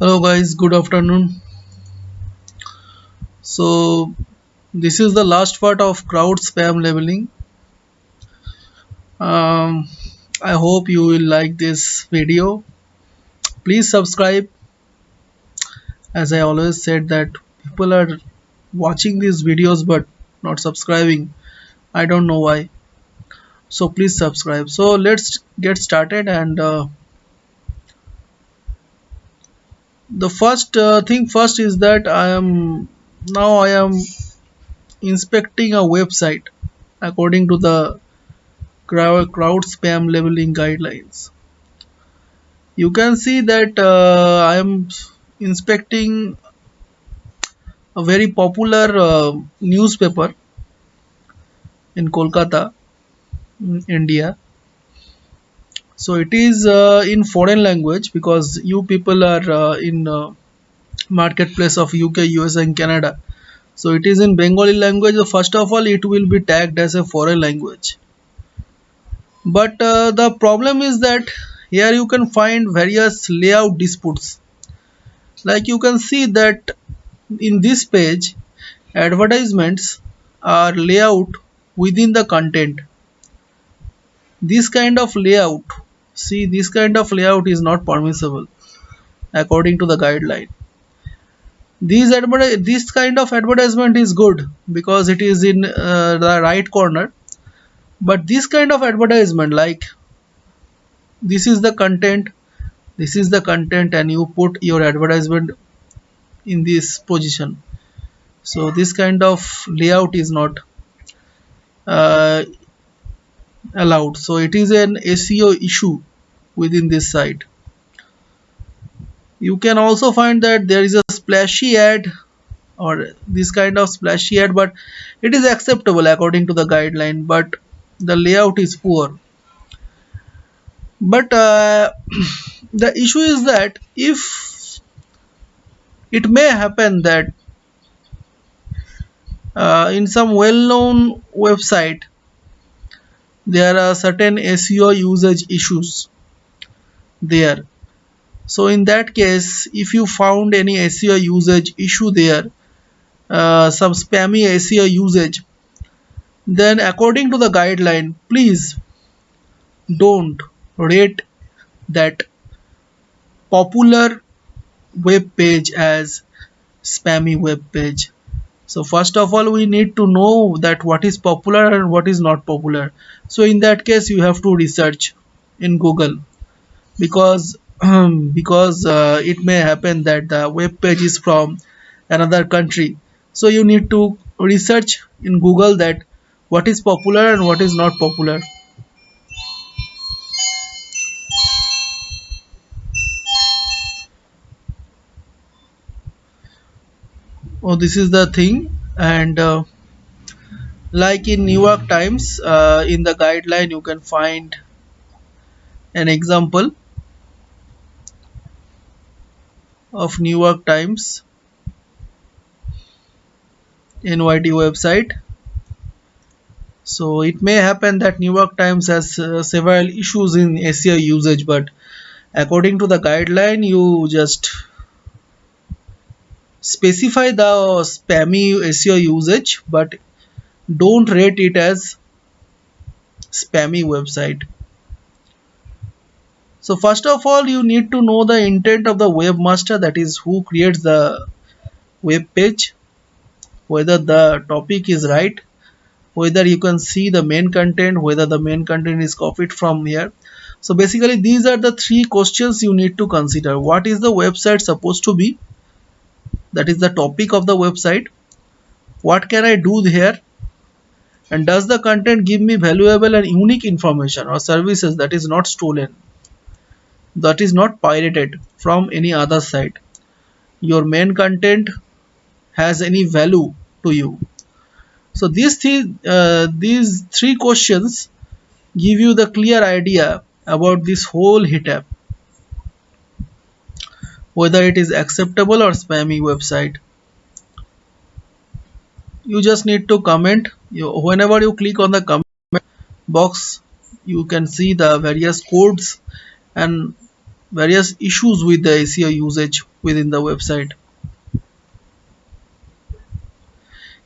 Hello guys, good afternoon. So this is the last part of crowd spam labeling. Um, I hope you will like this video. Please subscribe. As I always said that people are watching these videos but not subscribing. I don't know why. So please subscribe. So let's get started. And the first thing first is that I am inspecting a website according to the crowd spam labeling guidelines. You can see that I am inspecting a very popular newspaper in Kolkata, India. So it is in foreign language because you people are in marketplace of UK, US and Canada. So it is in Bengali language. So first of all, it will be tagged as a foreign language. But the problem is that here you can find various layout disputes. Like you can see that in this page, advertisements are layout within the content. This kind of layout, see, this kind of layout is not permissible according to the guideline. This kind of advertisement is good because it is in the right corner. But this kind of advertisement, like this is the content, this is the content, and you put your advertisement in this position. So this kind of layout is not uh, allowed. So it is an SEO issue within this site. You can also find that there is a splashy ad or this kind of splashy ad, but it is acceptable according to the guideline, but the layout is poor. But the issue is that if it may happen that in some well-known website there are certain SEO usage issues there. So in that case, if you found any SEO usage issue there, some spammy SEO usage, then according to the guideline, please don't rate that popular web page as spammy web page. So first of all, we need to know that what is popular and what is not popular. So in that case, you have to research in Google because because it may happen that the web page is from another country. So you need to research in Google that what is popular and what is not popular. Oh, this is the thing. And like in New York Times, in the guideline you can find an example of New York Times NYT website. So it may happen that New York Times has several issues in SEO usage, but according to the guideline, you just specify the spammy SEO usage, but don't rate it as spammy website. So first of all, you need to know the intent of the webmaster, that is who creates the web page, whether the topic is right, whether you can see the main content, whether the main content is copied from here. So basically these are the three questions you need to consider. What is the website supposed to be? That is the topic of the website. What can I do here? And does the content give me valuable and unique information or services that is not stolen, that is not pirated from any other site? Your main content has any value to you? So these three questions give you the clear idea about this whole hit app, whether it is acceptable or spammy website. You just need to comment. Whenever you click on the comment box, you can see the various codes, and various issues with the SEO usage within the website.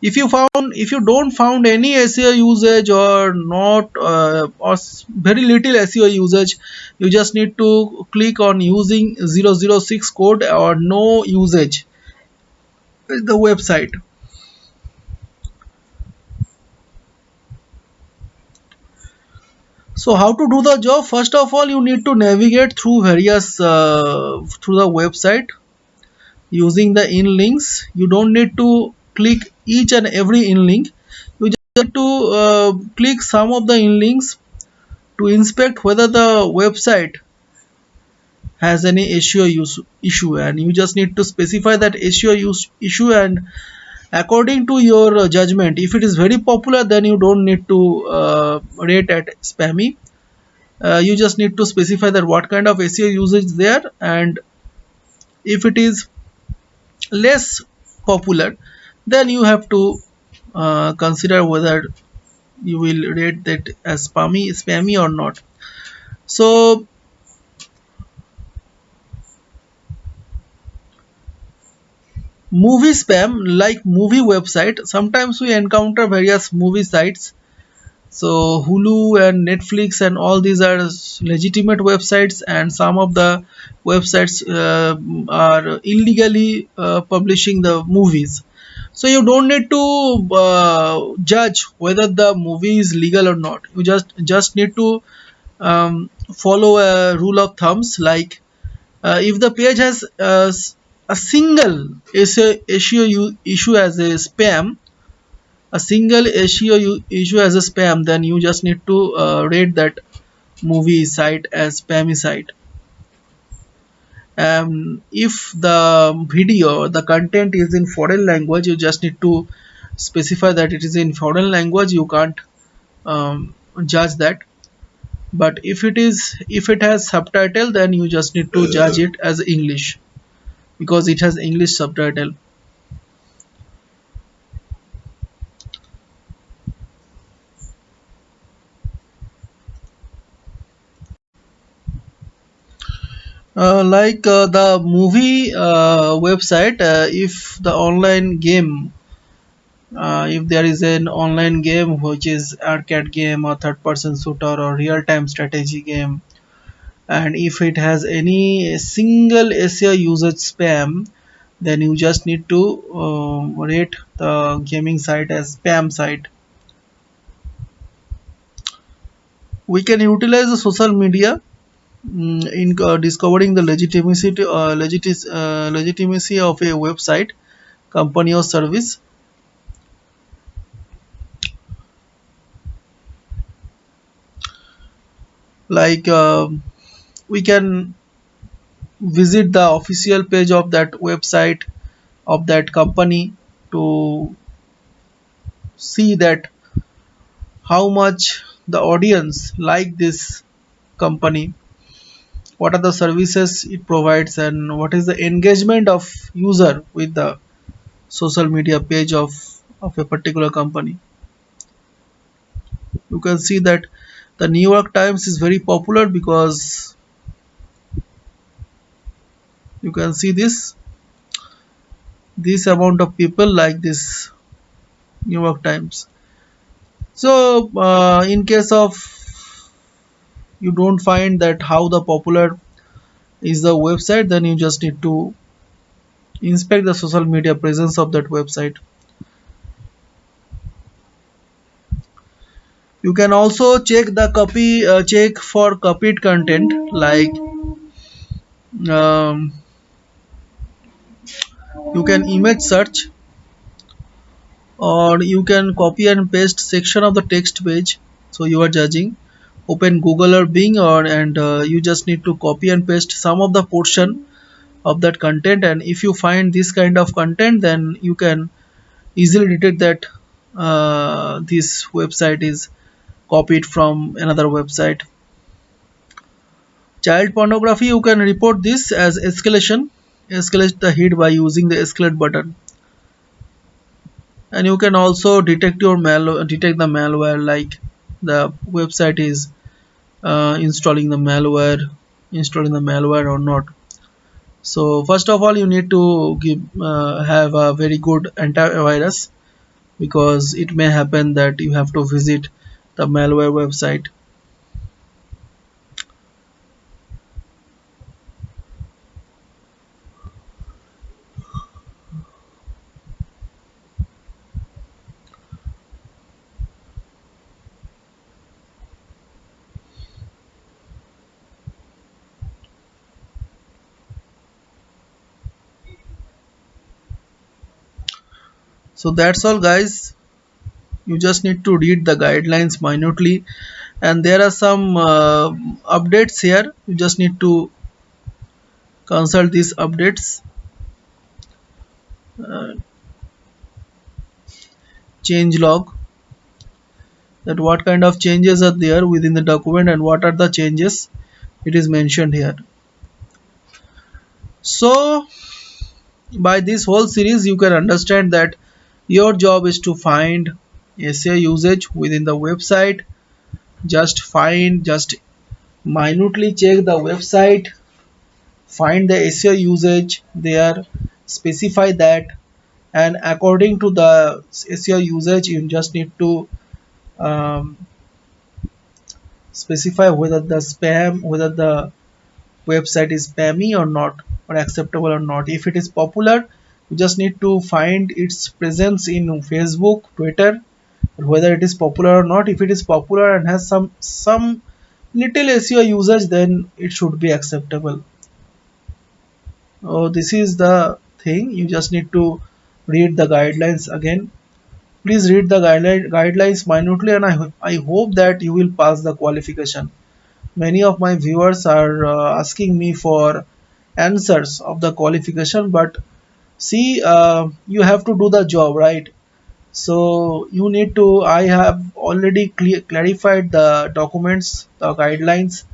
If you don't found any SEO usage or not very little SEO usage, you just need to click on using 006 code or no usage with the website. So how to do the job? First of all, you need to navigate through various through the website using the in links. You don't need to click each and every in link. You just need to click some of the in links to inspect whether the website has any issue, and you just need to specify that issue, and according to your judgment, if it is very popular, then you don't need to rate at spammy. You just need to specify that what kind of SEO usage there, and if it is less popular, then you have to consider whether you will rate that as spammy or not. So movie spam, like movie website, sometimes we encounter various movie sites. So Hulu and Netflix and all these are legitimate websites, and some of the websites are illegally publishing the movies. So you don't need to judge whether the movie is legal or not. You just need to follow a rule of thumbs, like if the page has a single issue as a spam, a single issue as a spam, then you just need to rate that movie site as spammy site. If the video, the content is in foreign language, you just need to specify that it is in foreign language. You can't judge that. But if it has subtitle, then you just need to judge it as English, because it has English subtitle. Like the movie website, if the online game, if there is an online game which is arcade game or third person shooter or real time strategy game, and if it has any single SEO usage spam, then you just need to rate the gaming site as spam site. We can utilize the social media in discovering the legitimacy of a website, company or service. Like we can visit the official page of that website of that company to see that how much the audience like this company, what are the services it provides, and what is the engagement of user with the social media page of a particular company. You can see that the New York Times is very popular because you can see this amount of people like this New York Times. So in case of you don't find that how the popular is the website, then you just need to inspect the social media presence of that website. You can also check for copied content, like um, you can image search, or you can copy and paste section of the text page. So you are judging, open Google or Bing, or and you just need to copy and paste some of the portion of that content, and if you find this kind of content, then you can easily detect that this website is copied from another website. Child pornography, you can report this as escalate the hit by using the escalate button. And you can also detect the malware, like the website is installing the malware, installing the malware or not. So first of all, you need to have a very good antivirus, because it may happen that you have to visit the malware website. So that's all, guys. You just need to read the guidelines minutely, and there are some updates here. You just need to consult these updates. uh, Change log, that what kind of changes are there within the document and what are the changes, it is mentioned here. So by this whole series you can understand that your job is to find SEO usage within the website. Just minutely check the website, find the SEO usage there, specify that, and according to the SEO usage you just need to um, specify whether the website is spammy or not, or acceptable or not. If it is popular, you just need to find its presence in Facebook, Twitter, whether it is popular or not. If it is popular and has some little SEO usage, then it should be acceptable. Oh, this is the thing. You just need to read the guidelines again. Please read the guidelines minutely, and I hope that you will pass the qualification. Many of my viewers are asking me for answers of the qualification, but see, you have to do the job, right? So you need to, I have already clarified the documents, the guidelines.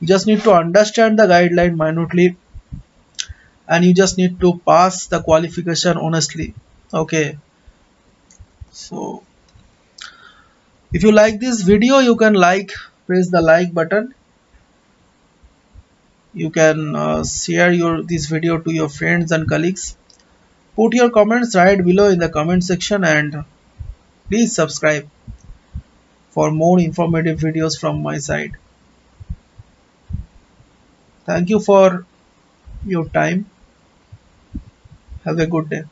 You just need to understand the guideline minutely, and you just need to pass the qualification honestly. Okay, so if you like this video, you can press the like button. You can share this video to your friends and colleagues. Put your comments right below in the comment section, and please subscribe for more informative videos from my side. Thank you for your time. Have a good day.